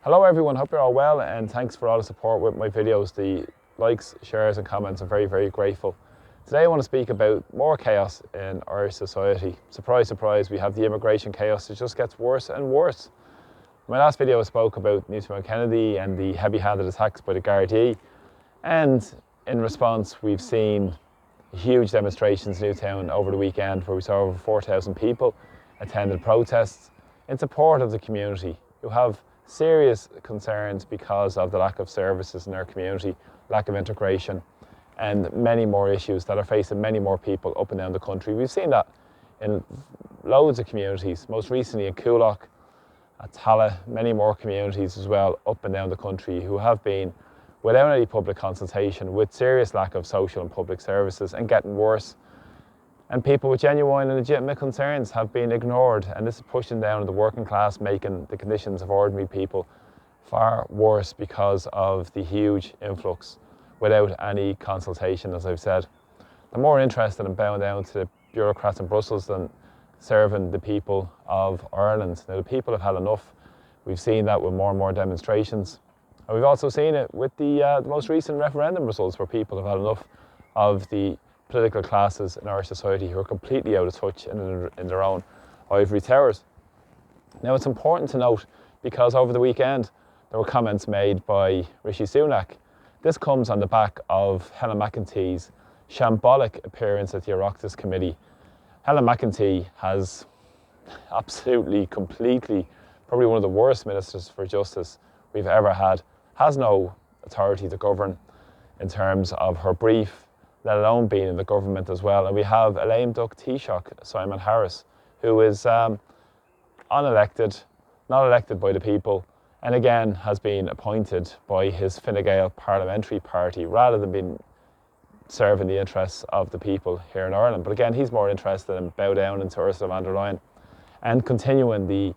Hello everyone, hope you're all well and thanks for all the support with my videos. The likes, shares and comments, I'm very grateful. Today I want to speak about more chaos in Irish society. Surprise, surprise, we have the immigration chaos. It just gets worse and worse. In my last video I spoke about Newtown Kennedy and the heavy-handed attacks by the Gardaí, and in response we've seen huge demonstrations in Newtown over the weekend where we saw over 4,000 people attended protests in support of the community who have serious concerns because of the lack of services in their community, lack of integration, and many more issues that are facing many more people up and down the country. We've seen that in loads of communities, most recently in Coolock, at Tala, many more communities as well up and down the country who have been without any public consultation, with serious lack of social and public services, and getting worse. And people with genuine and legitimate concerns have been ignored, and this is pushing down the working class, making the conditions of ordinary people far worse because of the huge influx without any consultation, as I've said. They're more interested in bowing down to the bureaucrats in Brussels than serving the people of Ireland. Now, the people have had enough. We've seen that with more and more demonstrations. And we've also seen it with the most recent referendum results, where people have had enough of the political classes in our society who are completely out of touch in their own ivory towers. Now, it's important to note, because over the weekend there were comments made by Rishi Sunak. This comes on the back of Helen McEntee's shambolic appearance at the Oireachtas Committee. Helen McEntee has absolutely, completely, probably one of the worst ministers for justice we've ever had, has no authority to govern in terms of her brief, let alone being in the government as well. And we have a lame duck Taoiseach, Simon Harris, who is unelected, not elected by the people, and again has been appointed by his Fine Gael parliamentary party rather than being serving the interests of the people here in Ireland. But again, he's more interested in bow down into Ursula von der Leyen and continuing the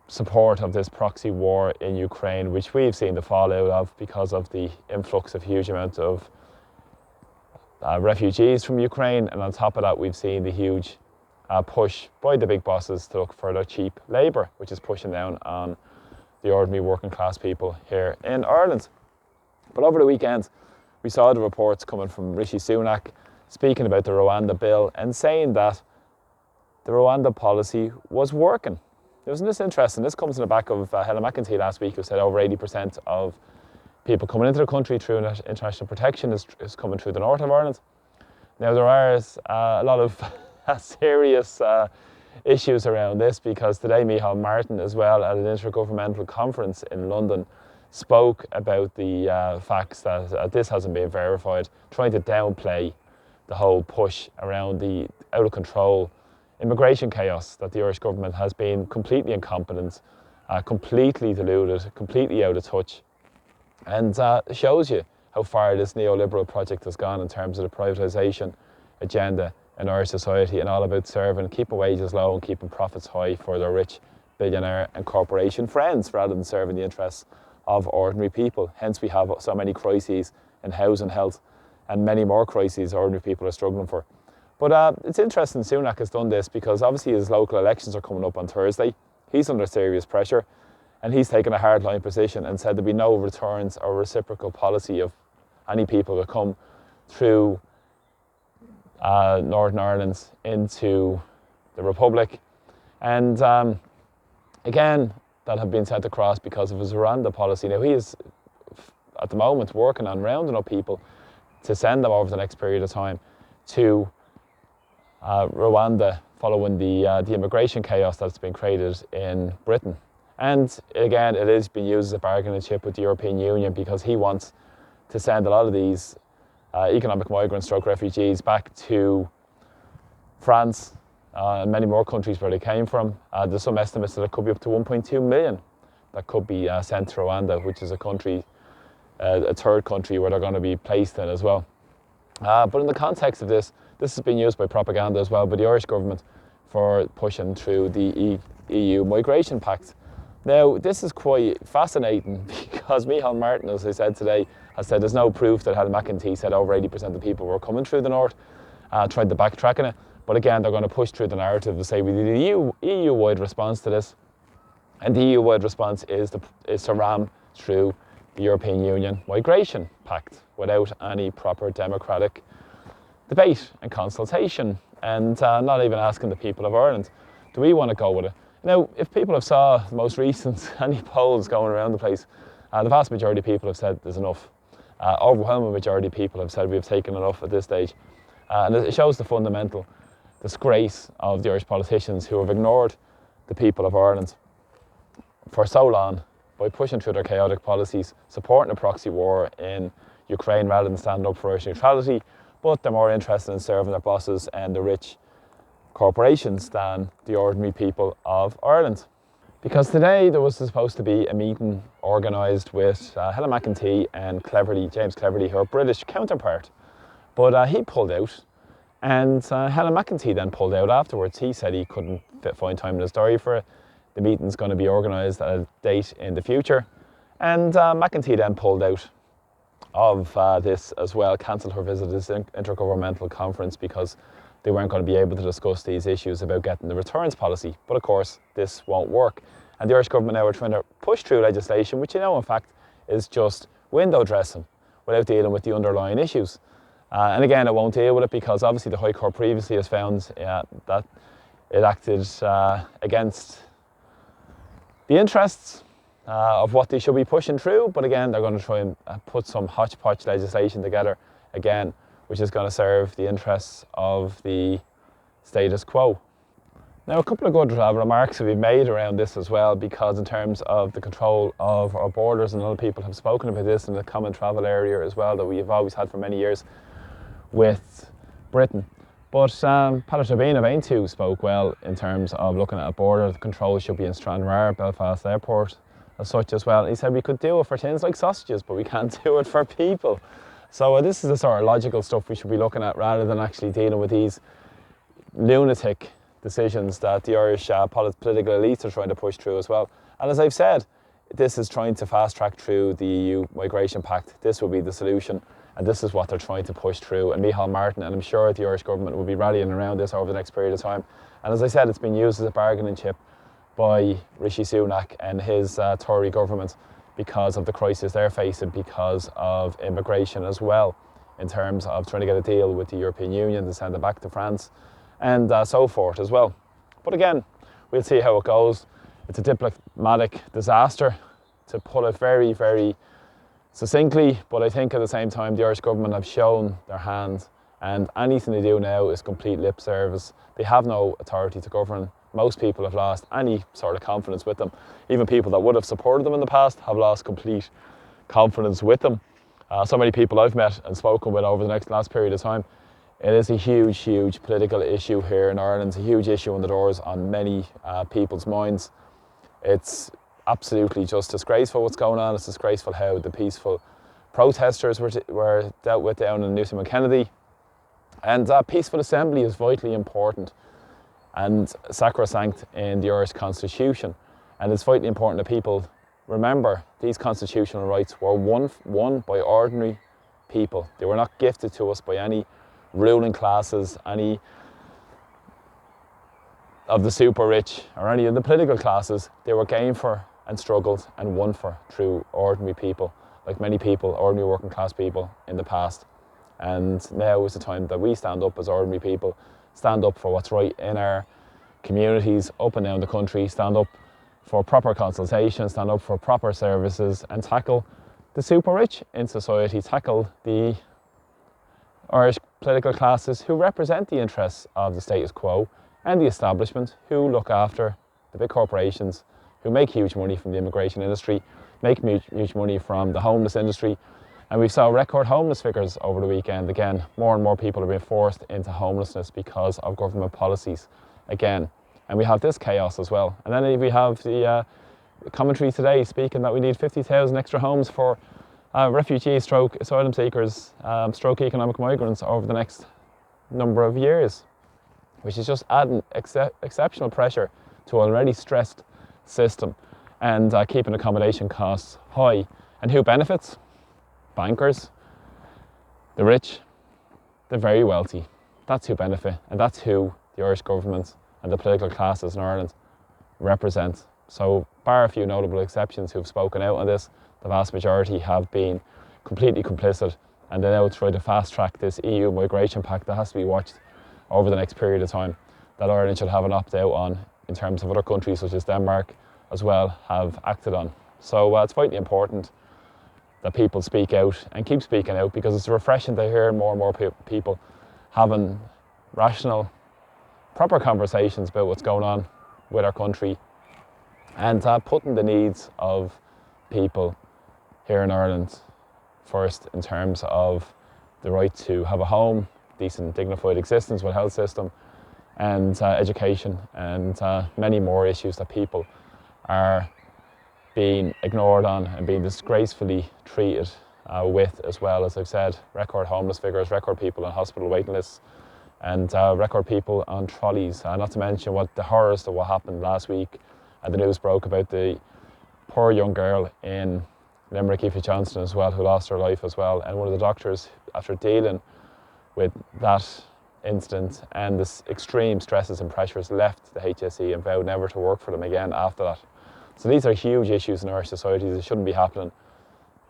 support of this proxy war in Ukraine, which we've seen the fallout of because of the influx of huge amounts of refugees from Ukraine, and on top of that we've seen the huge push by the big bosses to look for their cheap labour, which is pushing down on the ordinary working class people here in Ireland. But over the weekend we saw the reports coming from Rishi Sunak speaking about the Rwanda bill and saying that the Rwanda policy was working. Isn't this interesting? This comes in the back of Helen McEntee last week, who said over 80% of people coming into the country through international protection is coming through the north of Ireland. Now, there are a lot of serious issues around this, because today Micheál Martin, as well, at an intergovernmental conference in London, spoke about the facts that this hasn't been verified, trying to downplay the whole push around the out of control immigration chaos, that the Irish government has been completely incompetent, completely deluded, completely out of touch. And it shows you how far this neoliberal project has gone in terms of the privatisation agenda in Irish society, and all about serving, keeping wages low and keeping profits high for their rich billionaire and corporation friends, rather than serving the interests of ordinary people. Hence we have so many crises in housing, health, and many more crises ordinary people are struggling for. But it's interesting Sunak has done this, because obviously his local elections are coming up on Thursday. He's under serious pressure, and he's taken a hardline position and said there'll be no returns or reciprocal policy of any people that come through Northern Ireland into the Republic. And again, that have been sent across because of his Rwanda policy. Now, he is at the moment working on rounding up people to send them over the next period of time to Rwanda, following the immigration chaos that's been created in Britain. And again, it is being used as a bargaining chip with the European Union, because he wants to send a lot of these economic migrants, stroke refugees, back to France and many more countries where they came from. There's some estimates that it could be up to 1.2 million that could be sent to Rwanda, which is a country, a third country where they're going to be placed in as well. But in the context of this has been used by propaganda as well by the Irish government for pushing through the EU migration pact. Now, this is quite fascinating, because Micheál Martin, as I said today, has said there's no proof that Helen McEntee said over 80% of people were coming through the north, tried to backtrack on it. But again, they're going to push through the narrative to say we need an EU-wide response to this. And the EU-wide response is to ram through the European Union migration pact without any proper democratic debate and consultation, and not even asking the people of Ireland, do we want to go with it? Now, if people have saw the most recent any polls going around the place, the vast majority of people have said there's enough. Overwhelming majority of people have said we've taken enough at this stage. And it shows the fundamental disgrace of the Irish politicians who have ignored the people of Ireland for so long by pushing through their chaotic policies, supporting a proxy war in Ukraine rather than standing up for Irish neutrality, but they're more interested in serving their bosses and the rich corporations than the ordinary people of Ireland. Because today there was supposed to be a meeting organised with Helen McEntee and James Cleverly, her British counterpart. But he pulled out, and Helen McEntee then pulled out afterwards. He said he couldn't find time in his diary for it. The meeting's going to be organised at a date in the future. And McEntee then pulled out of this as well, cancelled her visit to this intergovernmental conference because they weren't going to be able to discuss these issues about getting the returns policy. But of course, this won't work. And the Irish government now are trying to push through legislation, which in fact is just window dressing without dealing with the underlying issues. And again, it won't deal with it because obviously the High Court previously has found that it acted against the interests of what they should be pushing through. But again, they're going to try and put some hodgepodge legislation together again, which is going to serve the interests of the status quo. Now, a couple of good remarks have been made around this as well, because in terms of the control of our borders, and other people have spoken about this in the common travel area as well, that we've always had for many years with Britain. But Patrick Bain spoke well in terms of looking at a border. The control should be in Stranraer, Belfast Airport, as such as well. And he said we could do it for things like sausages, but we can't do it for people. So this is the sort of logical stuff we should be looking at rather than actually dealing with these lunatic decisions that the Irish political elites are trying to push through as well. And as I've said, this is trying to fast track through the EU migration pact. This will be the solution, and this is what they're trying to push through. And Micheál Martin, and I'm sure the Irish government will be rallying around this over the next period of time. And as I said, it's been used as a bargaining chip by Rishi Sunak and his Tory government because of the crisis they're facing because of immigration as well, in terms of trying to get a deal with the European Union to send it back to France and so forth as well. But again, we'll see how it goes. It's a diplomatic disaster, to put it very, very succinctly, but I think at the same time the Irish government have shown their hand, and anything they do now is complete lip service. They have no authority to govern. Most people have lost any sort of confidence with them. Even people that would have supported them in the past have lost complete confidence with them. So many people I've met and spoken with over the last period of time. It is a huge, huge political issue here in Ireland. It's a huge issue on the doors on many people's minds. It's absolutely just disgraceful what's going on. It's disgraceful how the peaceful protesters were dealt with down in Newton and Kennedy. And peaceful assembly is vitally important and sacrosanct in the Irish Constitution. And it's vitally important that people remember these constitutional rights were won by ordinary people. They were not gifted to us by any ruling classes, any of the super rich or any of the political classes. They were gained for and struggled and won for through ordinary people, like many people, ordinary working class people in the past. And now is the time that we stand up as ordinary people, stand up for what's right in our communities up and down the country, stand up for proper consultation, stand up for proper services, and tackle the super rich in society, tackle the Irish political classes who represent the interests of the status quo and the establishment, who look after the big corporations, who make huge money from the immigration industry, make huge money from the homeless industry. And we saw record homeless figures over the weekend. Again, more and more people are being forced into homelessness because of government policies again. And we have this chaos as well. And then we have the commentary today speaking that we need 50,000 extra homes for refugees, stroke asylum seekers, stroke economic migrants over the next number of years, which is just adding exceptional pressure to an already stressed system and keeping accommodation costs high. And who benefits? Bankers, the rich, the very wealthy. That's who benefit, and that's who the Irish government and the political classes in Ireland represent. So bar a few notable exceptions who've spoken out on this, the vast majority have been completely complicit, and they now try to fast track this EU migration pact that has to be watched over the next period of time, that Ireland should have an opt-out on, in terms of other countries such as Denmark as well have acted on. So it's vitally important that people speak out and keep speaking out, because it's refreshing to hear more and more people having rational, proper conversations about what's going on with our country, and putting the needs of people here in Ireland first, in terms of the right to have a home, decent, dignified existence with a health system, and education, and many more issues that people are being ignored on and being disgracefully treated with, as well. As I've said, record homeless figures, record people on hospital waiting lists, and record people on trolleys, not to mention what the horrors of what happened last week. The news broke about the poor young girl in Limerick, Aoife Johnston as well, who lost her life as well. And one of the doctors, after dealing with that incident and the extreme stresses and pressures, left the HSE and vowed never to work for them again after that. So these are huge issues in our society. They shouldn't be happening.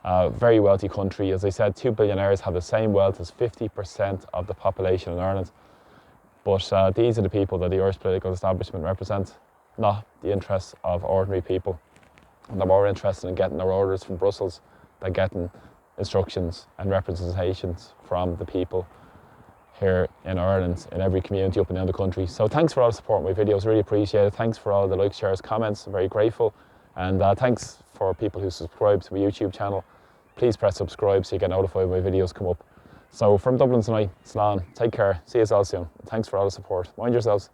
Very wealthy country. As I said, 2 billionaires have the same wealth as 50% of the population in Ireland. But these are the people that the Irish political establishment represents, not the interests of ordinary people. And they're more interested in getting their orders from Brussels than getting instructions and representations from the people here in Ireland, in every community up and down the country. So thanks for all the support on my videos, really appreciate it. Thanks for all the likes, shares, comments, I'm very grateful. And thanks for people who subscribe to my YouTube channel. Please press subscribe so you get notified when my videos come up. So from Dublin tonight, Slán, take care, see you all soon. Thanks for all the support, mind yourselves.